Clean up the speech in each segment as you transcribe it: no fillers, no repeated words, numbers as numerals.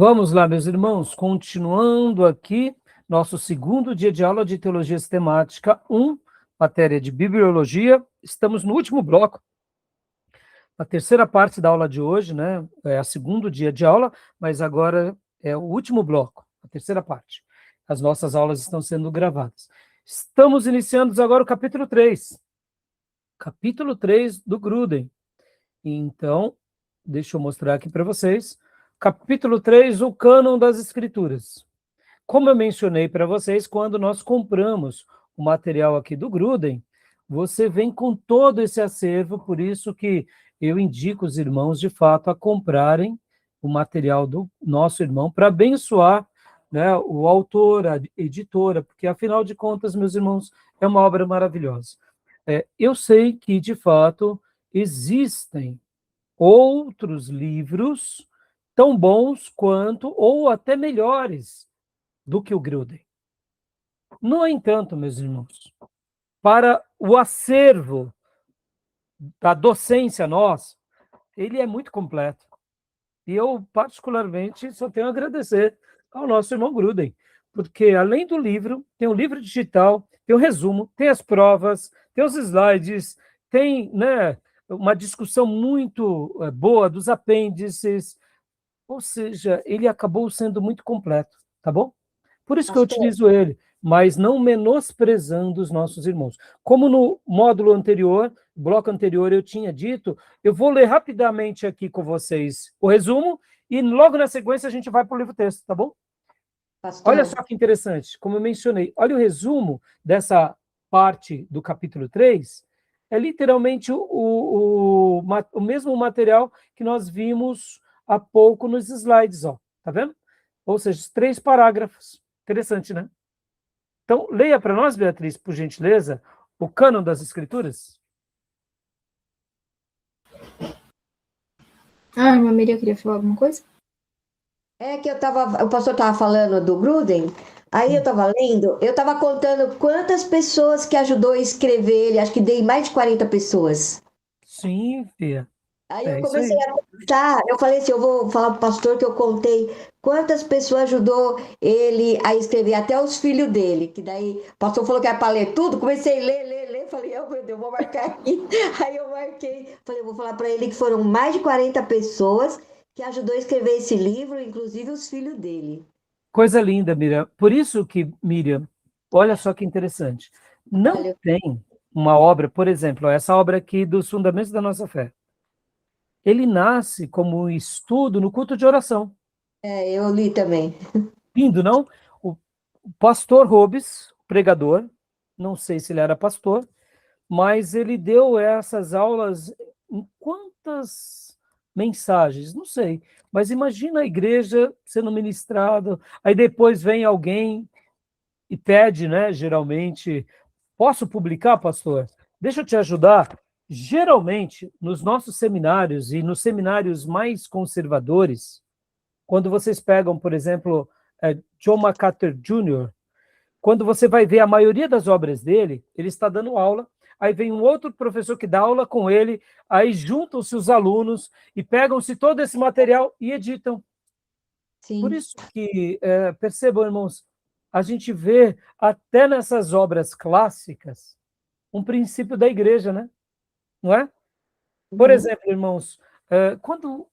Vamos lá, meus irmãos, continuando aqui, nosso segundo dia de aula de Teologia Sistemática 1, matéria de Bibliologia. Estamos no último bloco, a terceira parte da aula de hoje, né? É o segundo dia de aula, mas agora é o último bloco, a terceira parte. As nossas aulas estão sendo gravadas. Estamos iniciando agora o capítulo 3. Capítulo 3 do Gruden. Então, deixa eu mostrar aqui para vocês. Capítulo 3, o cânon das Escrituras. Como eu mencionei para vocês, quando nós compramos o material aqui do Gruden, você vem com todo esse acervo, por isso que eu indico os irmãos, de fato, a comprarem o material do nosso irmão para abençoar, né, o autor, a editora, porque, afinal de contas, meus irmãos, é uma obra maravilhosa. Eu sei que, de fato, existem outros livros tão bons quanto, ou até melhores, do que o Gruden. No entanto, meus irmãos, para o acervo da docência nossa, ele é muito completo. E eu, particularmente, só tenho a agradecer ao nosso irmão Gruden, porque, além do livro, tem o livro digital, tem o resumo, tem as provas, tem os slides, tem, né, uma discussão muito boa dos apêndices, ou seja, ele acabou sendo muito completo, tá bom? Por isso que eu utilizo ele, mas não menosprezando os nossos irmãos. Como no módulo anterior, bloco anterior, eu tinha dito, eu vou ler rapidamente aqui com vocês o resumo e logo na sequência a gente vai para o livro-texto, tá bom? Pastor. Olha só que interessante, como eu mencionei, olha o resumo dessa parte do capítulo 3, é literalmente o mesmo material que nós vimos há pouco nos slides, ó, tá vendo? Ou seja, 3 parágrafos. Interessante, né? Então, leia para nós, Beatriz, por gentileza, o cânon das Escrituras. Irmã Miriam queria falar alguma coisa? É que o pastor estava falando do Gruden, aí eu estava lendo, eu estava contando quantas pessoas que ajudou a escrever ele, acho que dei mais de 40 pessoas. Sim, Fia. Aí É eu isso comecei aí. a contar, eu falei assim, eu vou falar pro pastor que eu contei quantas pessoas ajudou ele a escrever, até os filhos dele, que daí o pastor falou que era para ler tudo, comecei a ler, falei, oh meu Deus, vou marcar aqui. Aí eu marquei, falei, eu vou falar para ele que foram mais de 40 pessoas que ajudou a escrever esse livro, inclusive os filhos dele. Coisa linda, Miriam. Por isso que, Miriam, olha só que interessante. Não Valeu. tem uma obra, por exemplo, essa obra aqui dos Fundamentos da Nossa Fé. Ele nasce como um estudo no culto de oração. Eu li também. Lindo, não? O pastor Robes, pregador, não sei se ele era pastor, mas ele deu essas aulas em quantas mensagens? Não sei. Mas imagina a igreja sendo ministrada, aí depois vem alguém e pede, né, geralmente, posso publicar, pastor? Deixa eu te ajudar. Geralmente, nos nossos seminários e nos seminários mais conservadores, quando vocês pegam, por exemplo, John MacArthur Jr., quando você vai ver a maioria das obras dele, ele está dando aula, aí vem um outro professor que dá aula com ele, aí juntam-se os alunos e pegam-se todo esse material e editam. Sim. Por isso que, percebam, irmãos, a gente vê até nessas obras clássicas um princípio da igreja, né? Não é? Por exemplo, irmãos, quando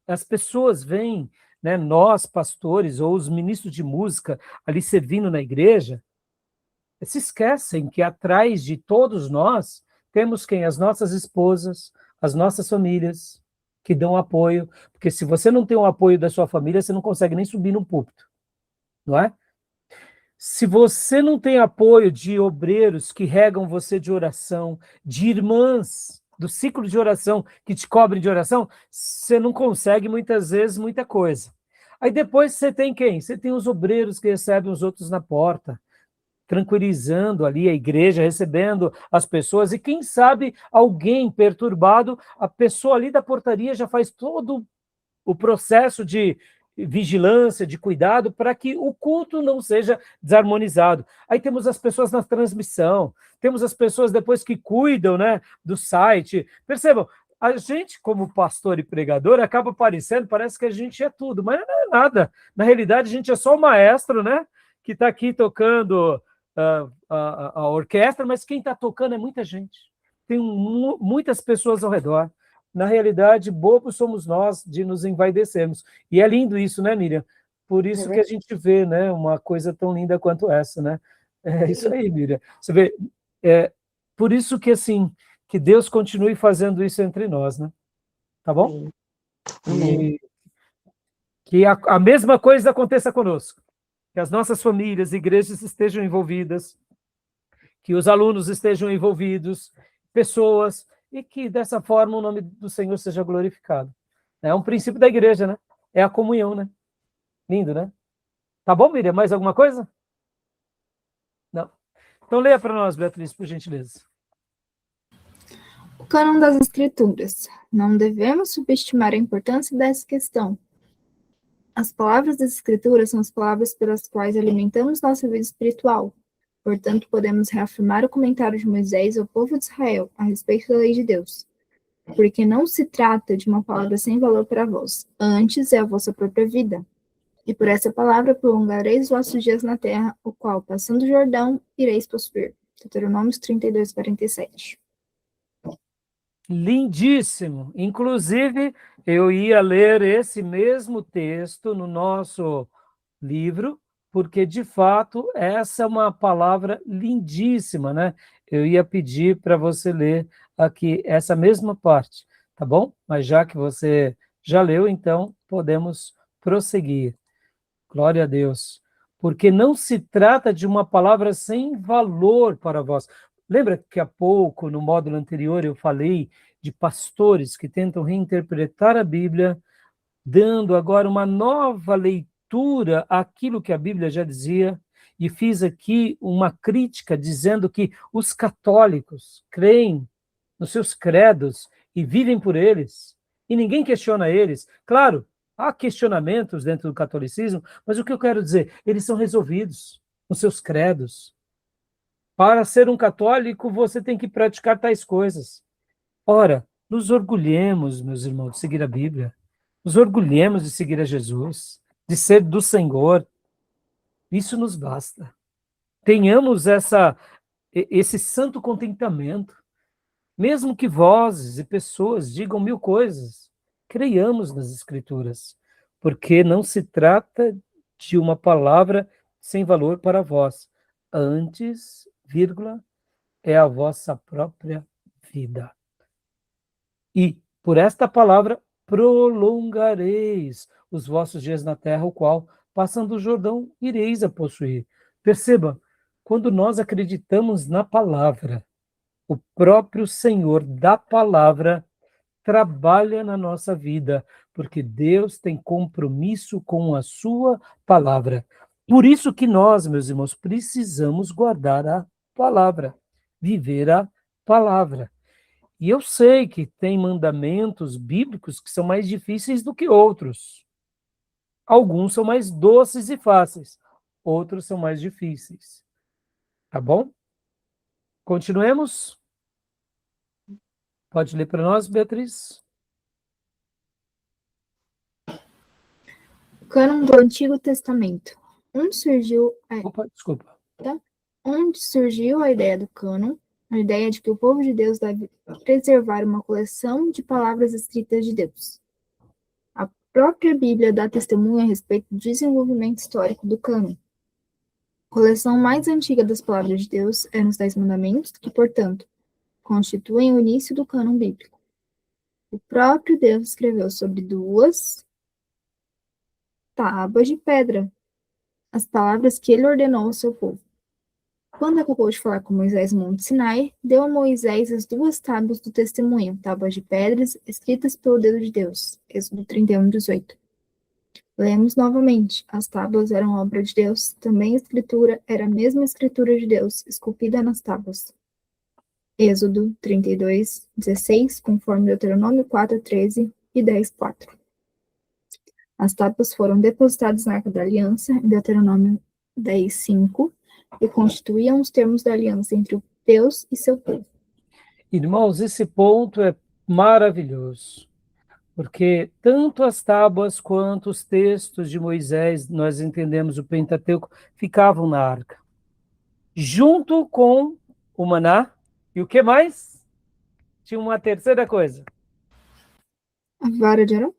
as pessoas veem, né, nós, pastores, ou os ministros de música ali servindo na igreja, se esquecem que atrás de todos nós temos quem? As nossas esposas, as nossas famílias, que dão apoio, porque se você não tem o apoio da sua família, você não consegue nem subir no púlpito, não é? Se você não tem apoio de obreiros que regam você de oração, de irmãs do ciclo de oração que te cobrem de oração, você não consegue muitas vezes muita coisa. Aí depois você tem quem? Você tem os obreiros que recebem os outros na porta, tranquilizando ali a igreja, recebendo as pessoas, e quem sabe alguém perturbado, a pessoa ali da portaria já faz todo o processo de vigilância, de cuidado, para que o culto não seja desarmonizado. Aí temos as pessoas na transmissão, temos as pessoas depois que cuidam, né, do site. Percebam, a gente, como pastor e pregador, acaba parecendo, parece que a gente é tudo, mas não é nada. Na realidade, a gente é só o maestro, né? Que está aqui tocando a orquestra, mas quem está tocando é muita gente. Tem muitas pessoas ao redor. Na realidade, bobos somos nós de nos envaidecermos. E é lindo isso, né, Miriam? Por isso que a gente vê, né, uma coisa tão linda quanto essa, né? É isso aí, Miriam. Você vê, por isso que, assim, que Deus continue fazendo isso entre nós, né? Tá bom? Amém. E que a mesma coisa aconteça conosco. Que as nossas famílias, igrejas estejam envolvidas, que os alunos estejam envolvidos, pessoas, e que dessa forma o nome do Senhor seja glorificado. É um princípio da igreja, né? É a comunhão, né? Lindo, né? Tá bom, Miriam? Mais alguma coisa? Não. Então leia para nós, Beatriz, por gentileza. O cânon das Escrituras. Não devemos subestimar a importância dessa questão. As palavras das Escrituras são as palavras pelas quais alimentamos nossa vida espiritual. Portanto, podemos reafirmar o comentário de Moisés ao povo de Israel a respeito da lei de Deus. Porque não se trata de uma palavra sem valor para vós, antes é a vossa própria vida. E por essa palavra prolongareis vossos dias na terra, o qual, passando o Jordão, ireis possuir. Deuteronômio 32, 47. Lindíssimo. Inclusive, eu ia ler esse mesmo texto no nosso livro, porque, de fato, essa é uma palavra lindíssima, né? Eu ia pedir para você ler aqui essa mesma parte, tá bom? Mas já que você já leu, então podemos prosseguir. Glória a Deus. Porque não se trata de uma palavra sem valor para vós. Lembra que há pouco, no módulo anterior, eu falei de pastores que tentam reinterpretar a Bíblia, dando agora uma nova leitura àquilo que a Bíblia já dizia, e fiz aqui uma crítica dizendo que os católicos creem nos seus credos e vivem por eles, e ninguém questiona eles. Claro, há questionamentos dentro do catolicismo, mas o que eu quero dizer? Eles são resolvidos nos seus credos. Para ser um católico, você tem que praticar tais coisas. Ora, nos orgulhemos, meus irmãos, de seguir a Bíblia. Nos orgulhemos de seguir a Jesus, de ser do Senhor. Isso nos basta. Tenhamos esse santo contentamento. Mesmo que vozes e pessoas digam mil coisas, creiamos nas Escrituras, porque não se trata de uma palavra sem valor para vós. Antes, vírgula, é a vossa própria vida. E por esta palavra prolongareis os vossos dias na terra, o qual, passando o Jordão, ireis a possuir. Perceba, quando nós acreditamos na palavra, o próprio Senhor da palavra trabalha na nossa vida, porque Deus tem compromisso com a sua palavra. Por isso que nós, meus irmãos, precisamos guardar a palavra, viver a palavra. E eu sei que tem mandamentos bíblicos que são mais difíceis do que outros. Alguns são mais doces e fáceis, outros são mais difíceis. Tá bom? Continuemos? Pode ler para nós, Beatriz? Cânon do Antigo Testamento. Opa, desculpa. Onde surgiu a ideia do cânon? A ideia de que o povo de Deus deve preservar uma coleção de palavras escritas de Deus. A própria Bíblia dá testemunho a respeito do desenvolvimento histórico do cânon. A coleção mais antiga das palavras de Deus é nos 10 Mandamentos, que, portanto, constituem o início do cânon bíblico. O próprio Deus escreveu sobre 2 tábuas de pedra as palavras que ele ordenou ao seu povo. Quando acabou de falar com Moisés no Monte Sinai, deu a Moisés as 2 tábuas do testemunho, tábuas de pedras escritas pelo dedo de Deus. Êxodo 31, 18. Lemos novamente. As tábuas eram obra de Deus, também a escritura era a mesma escritura de Deus, esculpida nas tábuas. Êxodo 32, 16, conforme Deuteronômio 4, 13 e 10, 4. As tábuas foram depositadas na Arca da Aliança, em Deuteronômio 10, 5, e constituíam os termos da aliança entre o Deus e seu povo. Irmãos, esse ponto é Maravilhoso. Porque tanto as tábuas quanto os textos de Moisés, nós entendemos o Pentateuco, ficavam na arca. Junto com o maná. E o que mais? Tinha uma terceira coisa. A vara de Arão?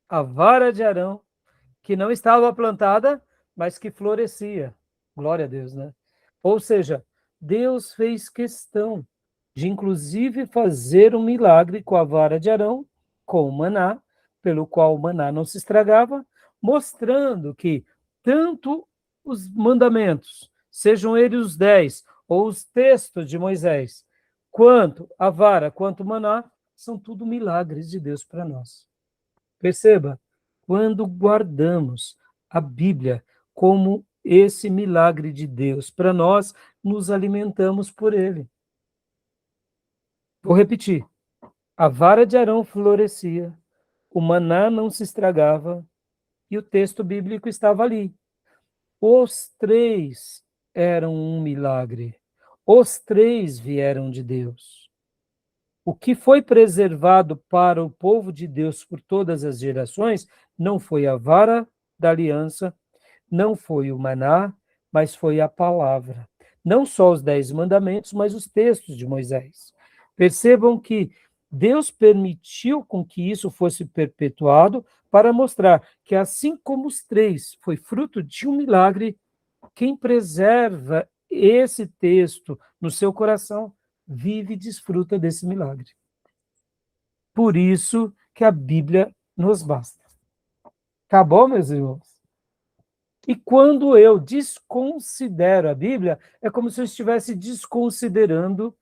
A vara de Arão, que não estava plantada, mas que florescia. Glória a Deus, né? Ou seja, Deus fez questão de, inclusive, fazer um milagre com a vara de Arão, com o maná, pelo qual o maná não se estragava, mostrando que tanto os mandamentos, sejam eles os 10, ou os textos de Moisés, quanto a vara, quanto o maná, são tudo milagres de Deus para nós. Perceba, quando guardamos a Bíblia como esse milagre de Deus para nós, nos alimentamos por ele. Vou repetir. A vara de Arão florescia, o maná não se estragava e o texto bíblico estava ali. Os três eram um milagre. Os três vieram de Deus. O que foi preservado para o povo de Deus por todas as gerações não foi a vara da aliança, não foi o maná, mas foi a palavra. Não só os 10 mandamentos, mas os textos de Moisés. Percebam que Deus permitiu com que isso fosse perpetuado para mostrar que, assim como os três foi fruto de um milagre, quem preserva esse texto no seu coração vive e desfruta desse milagre. Por isso que a Bíblia nos basta. Tá bom, meus irmãos? E quando eu desconsidero a Bíblia, é como se eu estivesse desconsiderando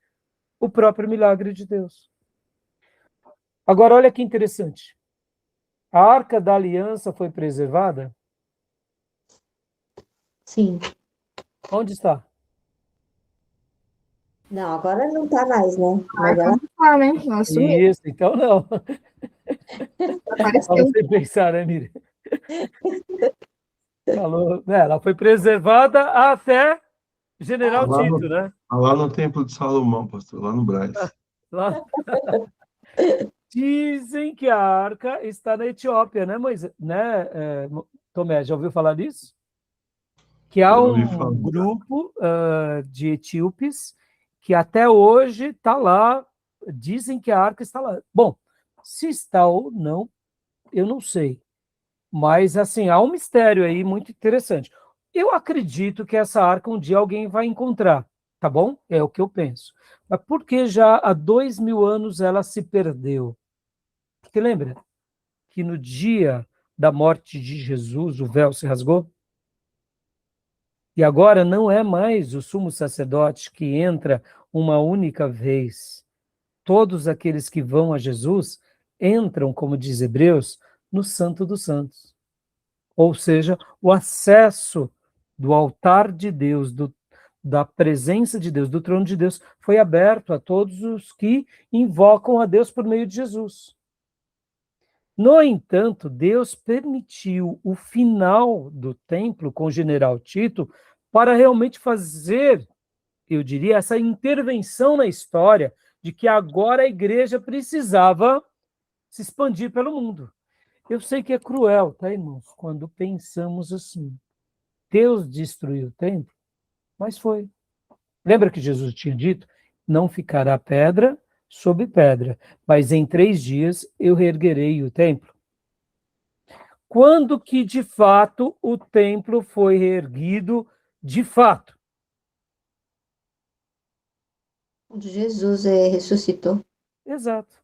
o próprio milagre de Deus. Agora, olha que interessante. A Arca da Aliança foi preservada? Sim. Onde está? Não, agora não tá mais, né? Mas Arca ela não tá, né? Ela sumiu, Isso, então não. Para apareceu. você pensar, né, Miriam? Falou, né, ela foi preservada até General Lá Tito, no, né? lá no Templo de Salomão, pastor, lá no Brás. Lá. Dizem que a arca está na Etiópia, né, Moisés? Né, Tomé, já ouviu falar disso? Que há Já ouvi um falar. grupo de etíopes que até hoje está lá, dizem que a arca está lá. Bom, se está ou não, eu não sei. Mas, assim, há um mistério aí muito interessante. Eu acredito que essa arca um dia alguém vai encontrar, tá bom? É o que eu penso. Mas por que já há 2000 anos ela se perdeu? Porque lembra que no dia da morte de Jesus o véu se rasgou? E agora não é mais o sumo sacerdote que entra uma única vez. Todos aqueles que vão a Jesus entram, como diz Hebreus, no Santo dos Santos. Ou seja, o acesso do altar de Deus, da presença de Deus, do trono de Deus, foi aberto a todos os que invocam a Deus por meio de Jesus. No entanto, Deus permitiu o final do templo com o general Tito para realmente fazer, eu diria, essa intervenção na história de que agora a igreja precisava se expandir pelo mundo. Eu sei que é cruel, tá, irmãos? Quando pensamos assim. Deus destruiu o templo, mas foi. Lembra que Jesus tinha dito? Não ficará pedra sobre pedra, mas em 3 dias eu reerguerei o templo. Quando que, de fato, o templo foi reerguido de fato? quando Jesus ressuscitou. Exato.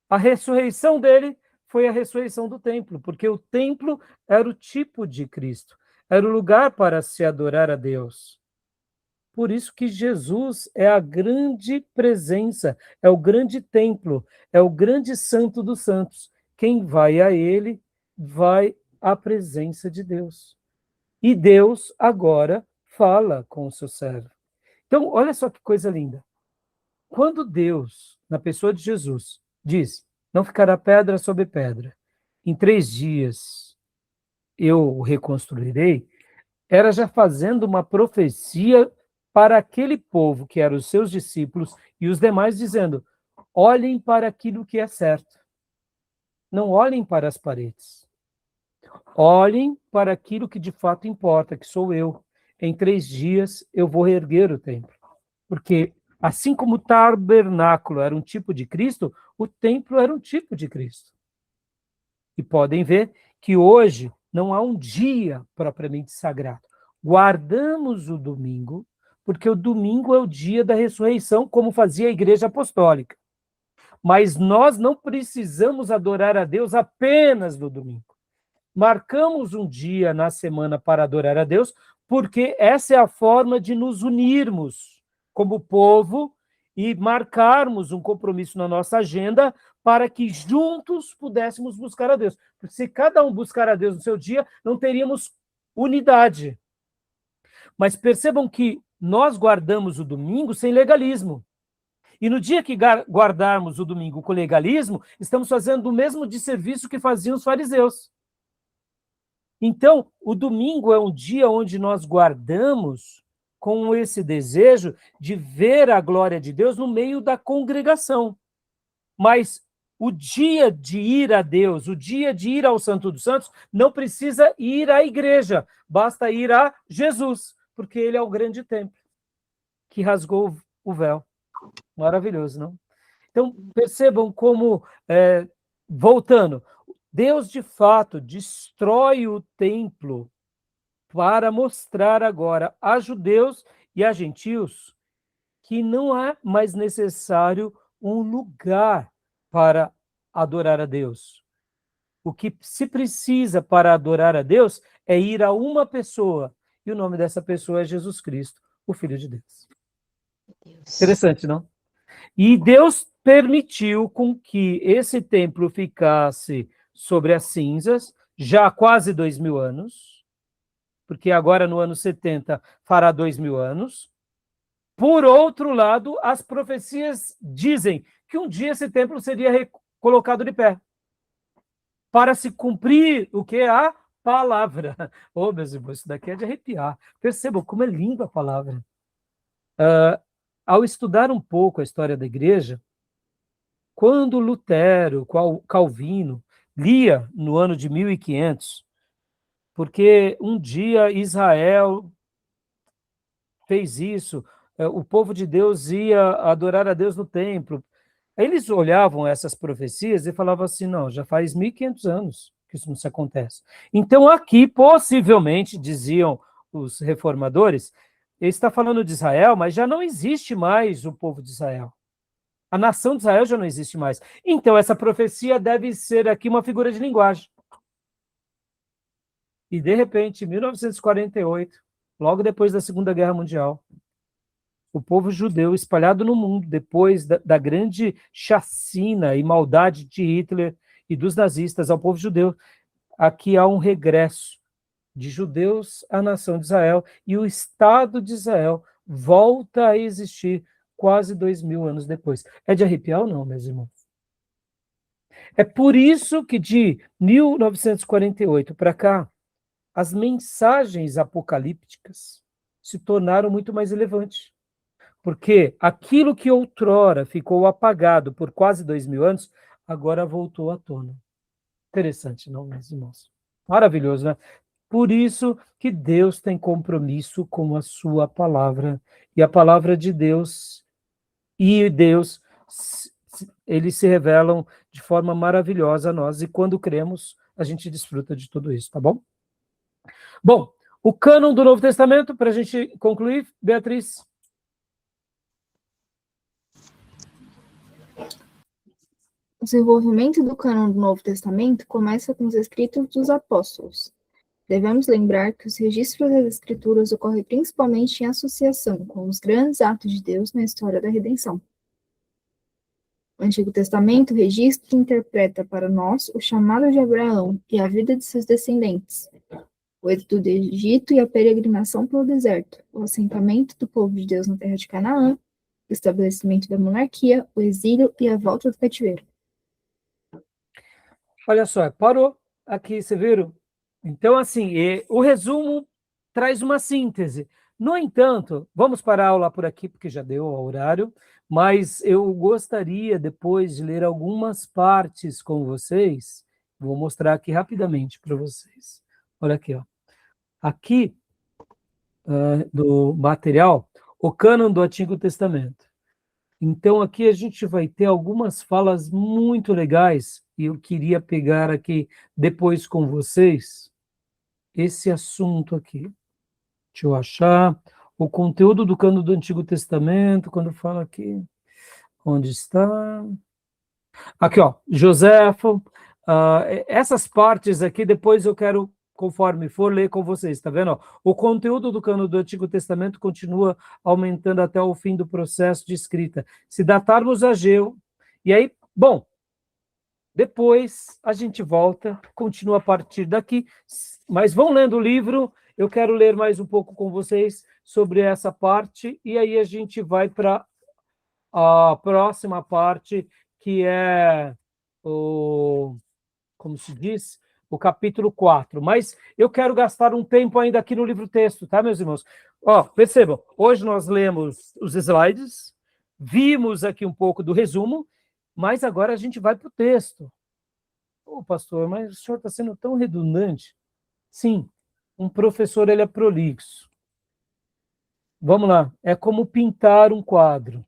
A ressurreição dele foi a ressurreição do templo, porque o templo era o tipo de Cristo, era o lugar para se adorar a Deus. Por isso que Jesus é a grande presença, é o grande templo, é o grande santo dos santos. Quem vai a ele, vai à presença de Deus. E Deus agora fala com o seu servo. Então, olha só que coisa linda. Quando Deus, na pessoa de Jesus, diz, não ficará pedra sobre pedra, em 3 dias eu o reconstruirei, era já fazendo uma profecia para aquele povo que eram os seus discípulos e os demais, dizendo, olhem para aquilo que é certo. Não olhem para as paredes. Olhem para aquilo que de fato importa, que sou eu. Em 3 dias eu vou reerguer o templo. Porque assim como o tabernáculo era um tipo de Cristo, o templo era um tipo de Cristo. E podem ver que hoje não há um dia propriamente sagrado. Guardamos o domingo, porque o domingo é o dia da ressurreição, como fazia a Igreja Apostólica. Mas nós não precisamos adorar a Deus apenas no domingo. Marcamos um dia na semana para adorar a Deus, porque essa é a forma de nos unirmos como povo e marcarmos um compromisso na nossa agenda para que juntos pudéssemos buscar a Deus. Porque se cada um buscar a Deus no seu dia, não teríamos unidade. Mas percebam que nós guardamos o domingo sem legalismo. E no dia que guardarmos o domingo com legalismo, estamos fazendo o mesmo desserviço que faziam os fariseus. Então, o domingo é um dia onde nós guardamos com esse desejo de ver a glória de Deus no meio da congregação. Mas o dia de ir a Deus, o dia de ir ao Santo dos Santos, não precisa ir à igreja, basta ir a Jesus, porque ele é o grande templo que rasgou o véu. Maravilhoso, não? Então, percebam como, voltando, Deus, de fato, destrói o templo para mostrar agora a judeus e a gentios que não é mais necessário um lugar para adorar a Deus. O que se precisa para adorar a Deus é ir a uma pessoa, e o nome dessa pessoa é Jesus Cristo, o Filho de Deus. Interessante, não? E Deus permitiu com que esse templo ficasse sobre as cinzas, já há quase 2000 anos, porque agora no ano 70 fará 2000 anos. Por outro lado, as profecias dizem que um dia esse templo seria colocado de pé, para se cumprir o que? A palavra. Oh, meus irmãos, isso daqui é de arrepiar. Percebam como é linda a palavra. Ao estudar um pouco a história da igreja, quando Lutero, Calvino, lia no ano de 1500, porque um dia Israel fez isso, o povo de Deus ia adorar a Deus no templo. Aí eles olhavam essas profecias e falavam assim, não, já faz 1500 anos que isso não se acontece. Então aqui, possivelmente, diziam os reformadores, ele está falando de Israel, mas já não existe mais o povo de Israel. A nação de Israel já não existe mais. Então essa profecia deve ser aqui uma figura de linguagem. E de repente, em 1948, logo depois da Segunda Guerra Mundial, o povo judeu espalhado no mundo, depois da grande chacina e maldade de Hitler e dos nazistas ao povo judeu, aqui há um regresso de judeus à nação de Israel, e o Estado de Israel volta a existir quase 2000 anos depois. É de arrepiar ou não, meus irmãos? É por isso que de 1948 para cá, as mensagens apocalípticas se tornaram muito mais relevantes. Porque aquilo que outrora ficou apagado por quase 2000 anos, agora voltou à tona. Interessante, não, meus irmãos? Maravilhoso, né? Por isso que Deus tem compromisso com a sua palavra. E a palavra de Deus e Deus, eles se revelam de forma maravilhosa a nós. E quando cremos, a gente desfruta de tudo isso, tá bom? Bom, o cânon do Novo Testamento, para a gente concluir, Beatriz. O desenvolvimento do cânon do Novo Testamento começa com os escritos dos apóstolos. Devemos lembrar que os registros das Escrituras ocorrem principalmente em associação com os grandes atos de Deus na história da redenção. O Antigo Testamento registra e interpreta para nós o chamado de Abraão e a vida de seus descendentes, o êxodo do Egito e a peregrinação pelo deserto, o assentamento do povo de Deus na terra de Canaã, o estabelecimento da monarquia, o exílio e a volta do cativeiro. Olha só, parou aqui, você viram? Então, assim, o resumo traz uma síntese. No entanto, vamos parar a aula por aqui, porque já deu o horário, Mas eu gostaria depois de ler algumas partes com vocês. Vou mostrar aqui rapidamente para vocês. Olha aqui, ó. Aqui, do material, o cânon do Antigo Testamento. Então, aqui a gente vai ter algumas falas muito legais, e eu queria pegar aqui depois com vocês esse assunto aqui. Deixa eu achar o conteúdo do cânon do Antigo Testamento, quando fala aqui. Onde está? Aqui, ó, Joséfo. Essas partes aqui, depois eu quero, conforme for, ler com vocês, tá vendo? Ó, o conteúdo do cânon do Antigo Testamento continua aumentando até o fim do processo de escrita. Se datarmos Ageu, e aí, bom, depois a gente volta, continua a partir daqui, mas vão lendo o livro, eu quero ler mais um pouco com vocês sobre essa parte, e aí a gente vai para a próxima parte, que é como se diz, o capítulo 4. Mas eu quero gastar um tempo ainda aqui no livro-texto, tá, meus irmãos? Ó, percebam, hoje nós lemos os slides, vimos aqui um pouco do resumo, mas agora a gente vai para o texto. Ô, pastor, mas o senhor está sendo tão redundante. Sim, um professor, ele é prolixo. Vamos lá, é como pintar um quadro.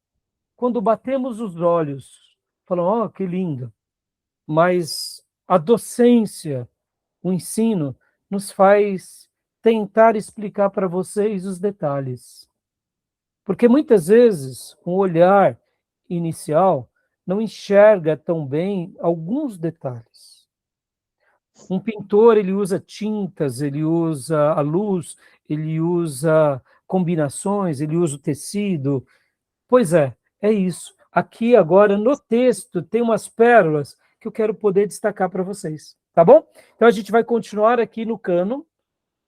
Quando batemos os olhos, falamos, ó, que lindo. Mas a docência, o ensino, nos faz tentar explicar para vocês os detalhes. Porque muitas vezes, um olhar inicial não enxerga tão bem alguns detalhes. Um pintor, ele usa tintas, ele usa a luz, ele usa combinações, ele usa o tecido. Pois é isso. Aqui agora no texto tem umas pérolas que eu quero poder destacar para vocês, tá bom? Então a gente vai continuar aqui no cânon,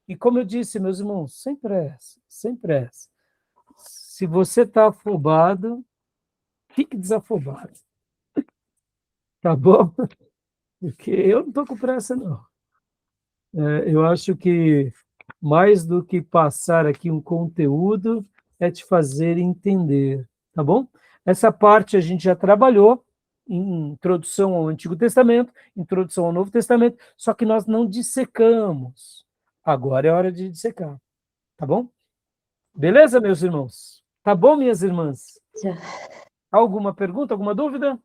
e como eu disse, meus irmãos, sem pressa, sem pressa. Se você está afobado, fique desafobado, tá bom? Porque eu não estou com pressa, não. Eu acho que mais do que passar aqui um conteúdo, é te fazer entender, tá bom? Essa parte a gente já trabalhou, em introdução ao Antigo Testamento, introdução ao Novo Testamento, só que nós não dissecamos. Agora é hora de dissecar, tá bom? Beleza, meus irmãos? Tá bom, minhas irmãs? Já. Alguma pergunta, alguma dúvida?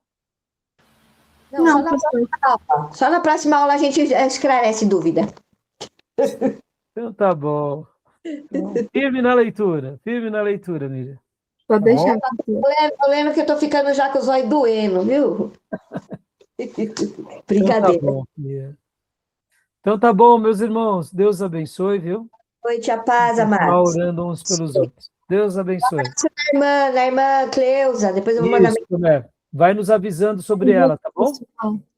Não, pastor. Só na próxima aula a gente esclarece dúvida. Então tá bom. Então, firme na leitura, Miriam. Pode deixar, pastor. Eu lembro que eu tô ficando já com os olhos doendo, viu? Então Brincadeira. tá bom, Miriam. Então tá bom, meus irmãos. Deus abençoe, viu? Boa noite, a paz, Continuar amados. orando uns pelos outros. Deus abençoe. Na irmã Cleusa, depois eu vou mandar Isso, né? Vai nos avisando sobre ela, tá bom?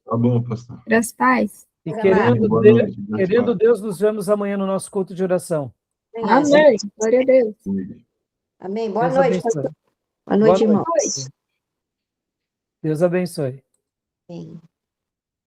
Tá bom, pastor. Graças pais. E Amém. Boa noite. querendo Deus, nos vemos amanhã no nosso culto de oração. Amém. Glória a Deus. Amém. Boa Deus noite, abençoe. pastor. Boa noite, Boa irmãos. Deus abençoe. Amém.